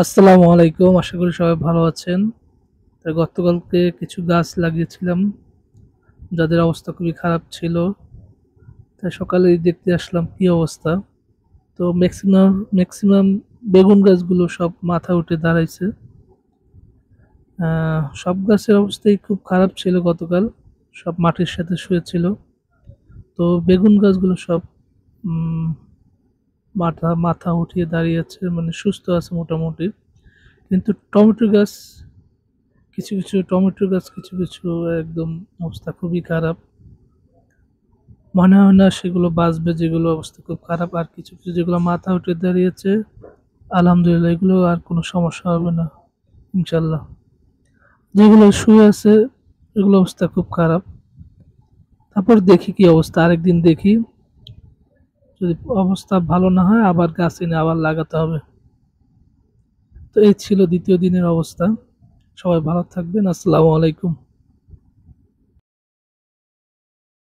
আসসালামু আলাইকুম। আশা করি সবাই ভালো আছেন। গতকালকে কিছু গাছ লাগিয়েছিলাম, যাদের অবস্থা খুবই খারাপ ছিল। তাই সকালেই দেখতে আসলাম কি অবস্থা। তো ম্যাক্সিমাম বেগুন গাছগুলো সব মাথা উঠে দাঁড়াইছে। সব গাছের অবস্থাই খুব খারাপ ছিল গতকাল। সব মাটির সাথে শুয়েছিল। তো বেগুন গাছগুলো সব উম মাথা মাথা উঠিয়ে দাঁড়িয়ে আছে, মানে সুস্থ আছে মোটামুটি। কিন্তু কিছু কিছু একদম অবস্থা খুবই খারাপ। মনে হয় না সেগুলো বাঁচবে, যেগুলো অবস্থা খুব খারাপ। আর কিছু কিছু যেগুলো মাথা উঠে দাঁড়িয়েছে, আলহামদুলিল্লাহ, এগুলো আর কোনো সমস্যা হবে না ইনশাল্লাহ। যেগুলো শুয়ে আছে এগুলো অবস্থা খুব খারাপ। তারপর দেখি কি অবস্থা, আরেকদিন দেখি। যদি অবস্থা ভালো না হয় আবার গাছ এনে আবার লাগাতে হবে। তো এই ছিল দ্বিতীয় দিনের অবস্থা। সবাই ভালো থাকবেন। আসসালামু আলাইকুম।